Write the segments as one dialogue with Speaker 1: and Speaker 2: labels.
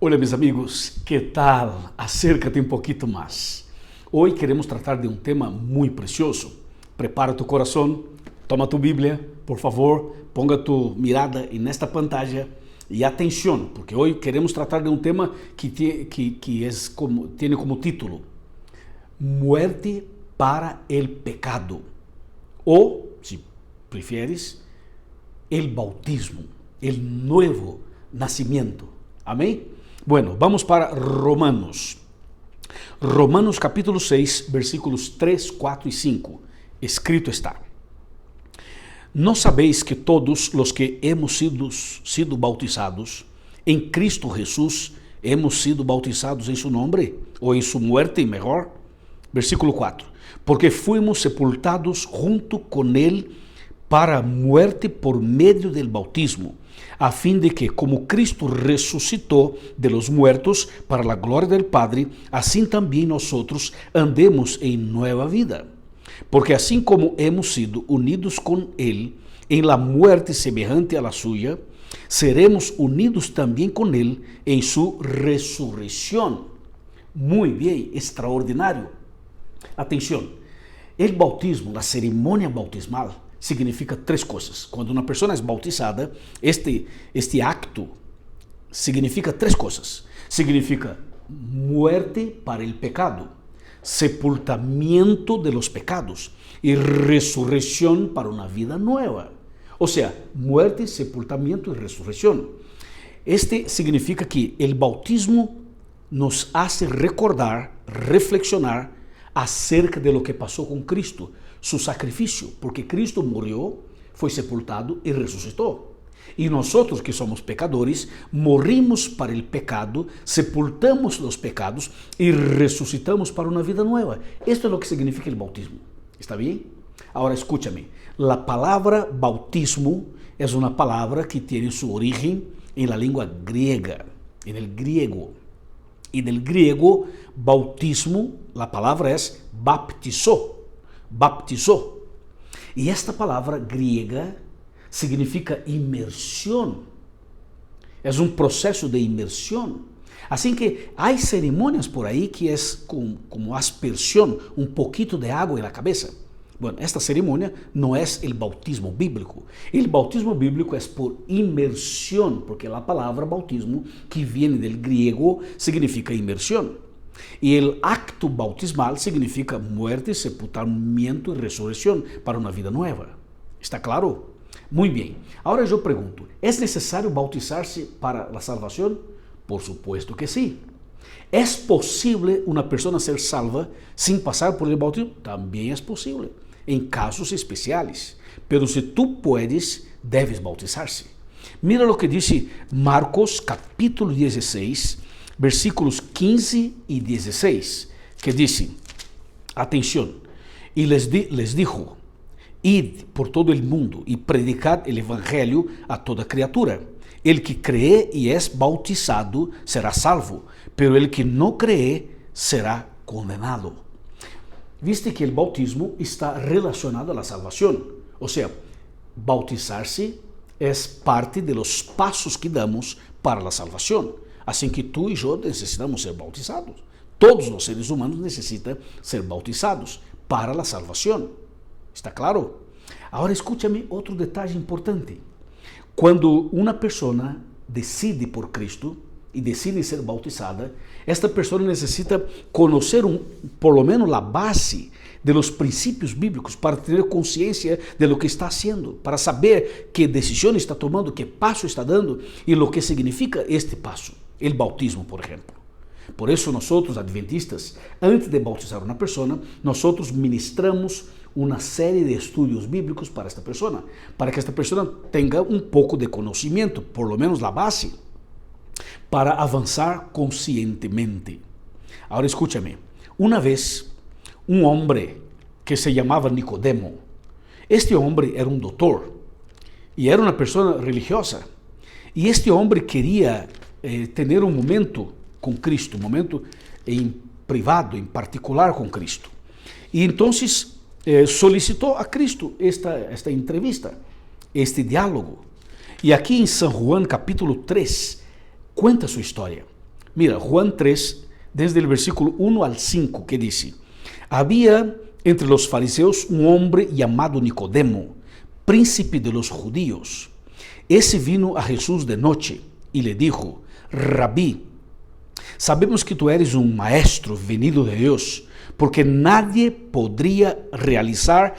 Speaker 1: Hola mis amigos, ¿qué tal? Acércate un poquito más. Hoy queremos tratar de un tema muy precioso. Prepara tu corazón, toma tu Biblia, por favor, ponga tu mirada en esta pantalla y atención, porque hoy queremos tratar de un tema que tiene como título Muerte para el pecado, o, si prefieres, el bautismo, el nuevo nacimiento. Amén. Bueno, vamos para Romanos. Romanos capítulo 6, versículos 3, 4 y 5. Escrito está: ¿No sabéis que todos los que hemos sido bautizados en Cristo Jesús, hemos sido bautizados en su nombre, o en su muerte, mejor? Versículo 4. Porque fuimos sepultados junto con él para muerte por medio del bautismo, a fin de que, como Cristo resucitó de los muertos para la gloria del Padre, así también nosotros andemos en nueva vida. Porque así como hemos sido unidos con él en la muerte semejante a la suya, seremos unidos también con él en su resurrección. Muy bien, extraordinario. Atención, el bautismo, la ceremonia bautismal, significa tres cosas. Cuando una persona es bautizada, este acto significa tres cosas. Significa muerte para el pecado, sepultamiento de los pecados y resurrección para una vida nueva. O sea, muerte, sepultamiento y resurrección. Este significa que el bautismo nos hace recordar, reflexionar acerca de lo que pasó con Cristo, su sacrificio, porque Cristo murió, fue sepultado y resucitó. Y nosotros que somos pecadores, morimos para el pecado, sepultamos los pecados y resucitamos para una vida nueva. Esto es lo que significa el bautismo. ¿Está bien? Ahora escúchame, la palabra bautismo es una palabra que tiene su origen en la lengua griega, en el griego. Y del griego, bautismo, la palabra es baptizó. Baptizó. Y esta palabra griega significa inmersión. Es un proceso de inmersión. Así que hay ceremonias por ahí que es como aspersión, un poquito de agua en la cabeza. Bueno, esta ceremonia no es el bautismo bíblico. El bautismo bíblico es por inmersión, porque la palabra bautismo, que viene del griego, significa inmersión. Y el acto bautismal significa muerte, sepultamiento y resurrección para una vida nueva. ¿Está claro? Muy bien. Ahora yo pregunto, ¿es necesario bautizarse para la salvación? Por supuesto que sí. ¿Es posible una persona ser salva sin pasar por el bautismo? También es posible, en casos especiales. Pero si tú puedes, debes bautizarse. Mira lo que dice Marcos capítulo 16, versículos 15 y 16, que dice, atención, y les dijo, id por todo el mundo y predicad el evangelio a toda criatura. El que cree y es bautizado será salvo, pero el que no cree será condenado. Viste que el bautismo está relacionado a la salvación. O sea, bautizarse es parte de los pasos que damos para la salvación. Así que tú y yo necesitamos ser bautizados. Todos los seres humanos necesitan ser bautizados para la salvación. ¿Está claro? Ahora escúchame otro detalle importante. Cuando una persona decide por Cristo y decide ser bautizada, esta persona necesita conocer por lo menos la base de los principios bíblicos para tener conciencia de lo que está haciendo, para saber qué decisión está tomando, qué paso está dando y lo que significa este paso, el bautismo, por ejemplo. Por eso nosotros, adventistas, antes de bautizar a una persona, nosotros ministramos una serie de estudios bíblicos para esta persona, para que esta persona tenga un poco de conocimiento, por lo menos la base, para avanzar conscientemente. Ahora escúchame, una vez un hombre que se llamaba Nicodemo, este hombre era un doctor y era una persona religiosa, y este hombre quería tener un momento con Cristo, un momento en privado, en particular con Cristo. Y entonces solicitó a Cristo esta entrevista, este diálogo. Y aquí en San Juan capítulo 3 cuenta su historia. Mira, Juan 3, desde el versículo 1 al 5, que dice: había entre los fariseos un hombre llamado Nicodemo, príncipe de los judíos. Ese vino a Jesús de noche y le dijo: Rabí, sabemos que tú eres un maestro venido de Dios, porque nadie podría realizar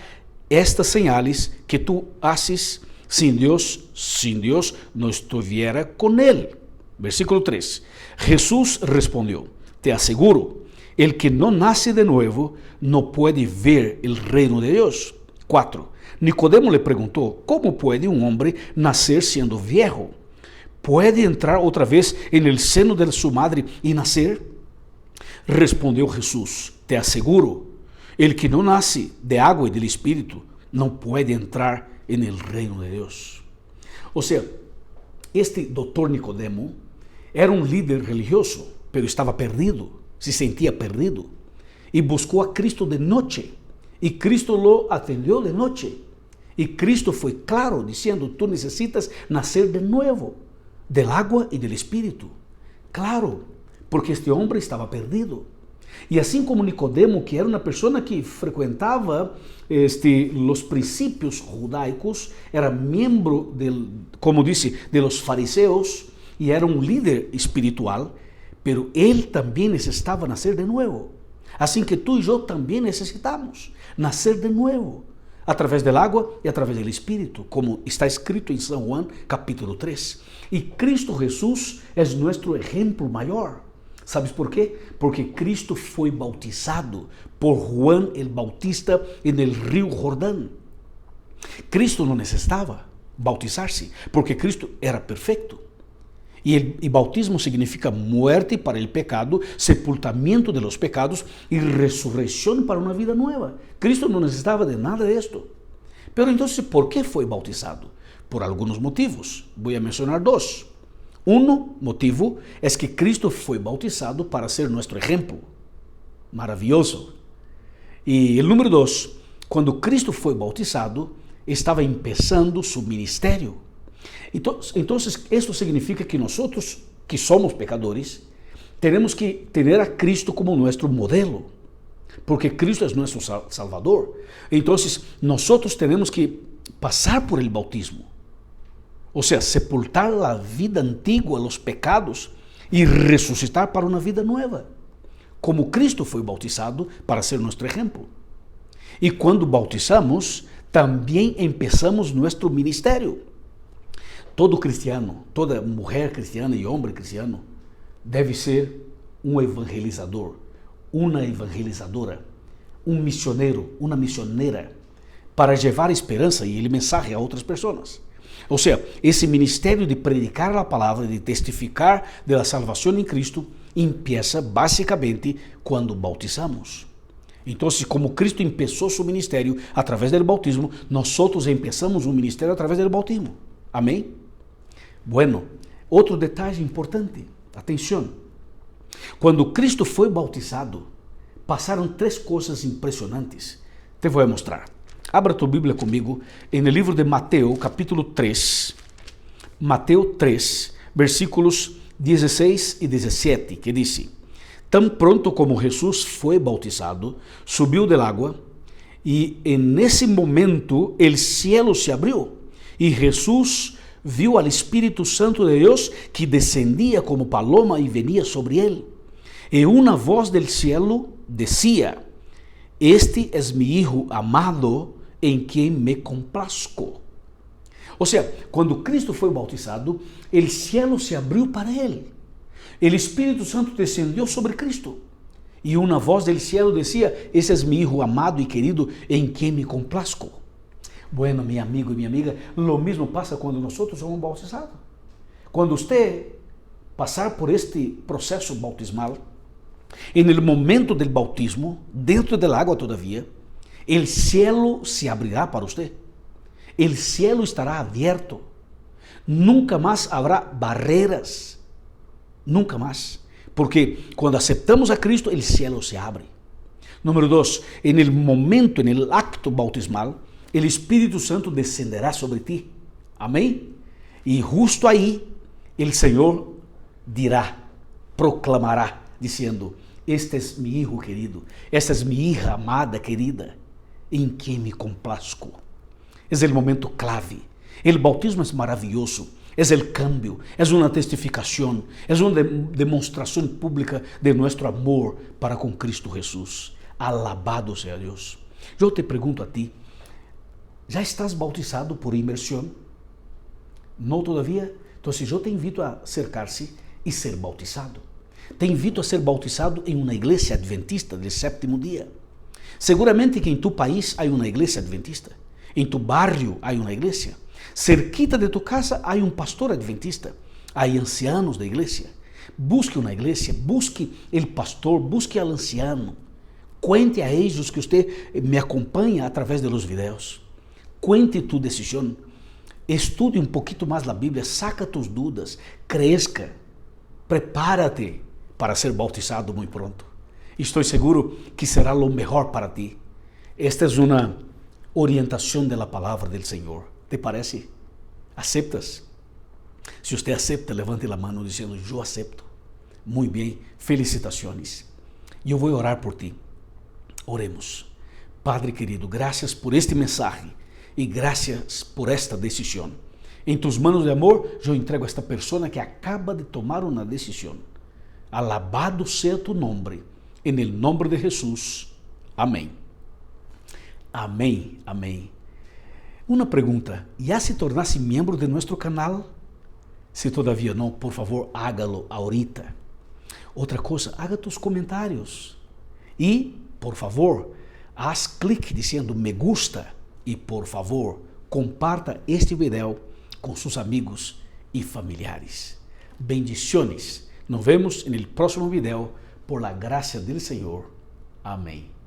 Speaker 1: estas señales que tú haces si Dios no estuviera con él. Versículo 3. Jesús respondió: te aseguro, el que no nace de nuevo no puede ver el reino de Dios. 4. Nicodemo le preguntó: ¿cómo puede un hombre nacer siendo viejo? ¿Puede entrar otra vez en el seno de su madre y nacer? Respondió Jesús: te aseguro, el que no nace de agua y del Espíritu no puede entrar en el reino de Dios. O sea, este doctor Nicodemo era un líder religioso, pero estaba perdido, se sentía perdido, y buscó a Cristo de noche, y Cristo lo atendió de noche, y Cristo fue claro diciendo: tú necesitas nacer de nuevo, del agua y del Espíritu. Claro, porque este hombre estaba perdido. Y así como Nicodemo, que era una persona que frecuentaba los principios judaicos, era miembro como dice, de los fariseos, y era un líder espiritual, pero él también necesitaba nacer de nuevo. Así que tú y yo también necesitamos nacer de nuevo, a través del agua y a través del Espíritu, como está escrito en San Juan capítulo 3. Y Cristo Jesús es nuestro ejemplo mayor. ¿Sabes por qué? Porque Cristo fue bautizado por Juan el Bautista en el río Jordán. Cristo no necesitaba bautizarse, porque Cristo era perfecto. Y bautismo significa muerte para el pecado, sepultamiento de los pecados y resurrección para una vida nueva. Cristo no necesitaba de nada de esto. Pero entonces, ¿por qué fue bautizado? Por algunos motivos. Voy a mencionar dos. Uno motivo es que Cristo fue bautizado para ser nuestro ejemplo. Maravilloso. Y el número dos, cuando Cristo fue bautizado, estaba empezando su ministerio. Entonces, esto significa que nosotros, que somos pecadores, tenemos que tener a Cristo como nuestro modelo, porque Cristo es nuestro Salvador. Entonces, nosotros tenemos que pasar por el bautismo, o sea, sepultar la vida antigua, los pecados, y resucitar para una vida nueva, como Cristo fue bautizado para ser nuestro ejemplo. Y cuando bautizamos, también empezamos nuestro ministerio. Todo cristiano, toda mujer cristiana y hombre cristiano debe ser un evangelizador, una evangelizadora, un misionero, una misionera, para llevar esperanza y el mensaje a otras personas. O sea, ese ministerio de predicar la palabra, de testificar de la salvación en Cristo, empieza básicamente cuando bautizamos. Entonces, como Cristo empezó su ministerio a través del bautismo, nosotros empezamos un ministerio a través del bautismo. Amén. Bueno, otro detalle importante, atención. Cuando Cristo fue bautizado, pasaron tres cosas impresionantes. Te voy a mostrar. Abra tu Bíblia comigo en el libro de Mateo, capítulo 3. Mateo 3, versículos 16 y 17, que dice: tan pronto como Jesús fue bautizado, subió del agua, y en ese momento el cielo se abrió, y Jesús vio al Espíritu Santo de Dios que descendía como paloma y venía sobre él. Y una voz del cielo decía: este es mi Hijo amado, en quien me complazco. O sea, cuando Cristo fue bautizado, el cielo se abrió para él. El Espíritu Santo descendió sobre Cristo. Y una voz del cielo decía: ese es mi Hijo amado y querido, en quien me complazco. Bueno, mi amigo y mi amiga, lo mismo pasa cuando nosotros somos bautizados. Cuando usted pasar por este proceso bautismal, en el momento del bautismo, dentro del agua todavía, el cielo se abrirá para usted. El cielo estará abierto. Nunca más habrá barreras. Nunca más. Porque cuando aceptamos a Cristo, el cielo se abre. Número dos, en el momento, en el acto bautismal, el Espíritu Santo descenderá sobre ti. Amén. Y justo ahí, el Señor dirá: proclamará, dizendo: este es mi hijo querido, esta es mi hija amada querida, em quem me complazco. É o momento clave. O bautismo é maravilhoso, é o cambio, é uma testificação, é uma demonstração pública de nosso amor para com Cristo Jesus. Alabado seja Deus. Eu te pergunto a ti, já estás bautizado por imersão? Não todavia? Então, eu te invito a acercar-se e ser bautizado. Te invito a ser bautizado em uma igreja adventista do sétimo dia. Seguramente que em tu país há uma igreja adventista. Em tu barrio há uma igreja. Cerquita de tu casa há um pastor adventista. Há ancianos da igreja. Busque uma igreja, busque o pastor, busque o anciano. Cuente a eles que você me acompanha através de los videos. Cuente tu decisão. Estude um pouquinho mais a Bíblia, saca tus dúvidas, cresca, prepárate para ser bautizado muito pronto. Estou seguro que será o melhor para ti. Esta é uma orientação da palavra do Senhor. ¿Te parece? ¿Aceptas? Se você acepta, levante a mão dizendo: eu acepto. Muito bem, felicitações. E eu vou orar por ti. Oremos. Padre querido, graças por este mensagem e graças por esta decisão. Em tus manos de amor, eu entrego a esta pessoa que acaba de tomar uma decisão. Alabado seja tu nome, em el nombre de Jesus. Amém. Amém, amém. Uma pergunta: ¿ya se tornasse membro de nosso canal? Se todavia não, por favor, hágalo ahorita. Outra coisa, haga tus comentários. E, por favor, haz clique dizendo me gusta. E, por favor, comparta este vídeo com seus amigos e familiares. Bendiciones. Nos vemos no próximo vídeo, por la gracia del Senhor. Amém.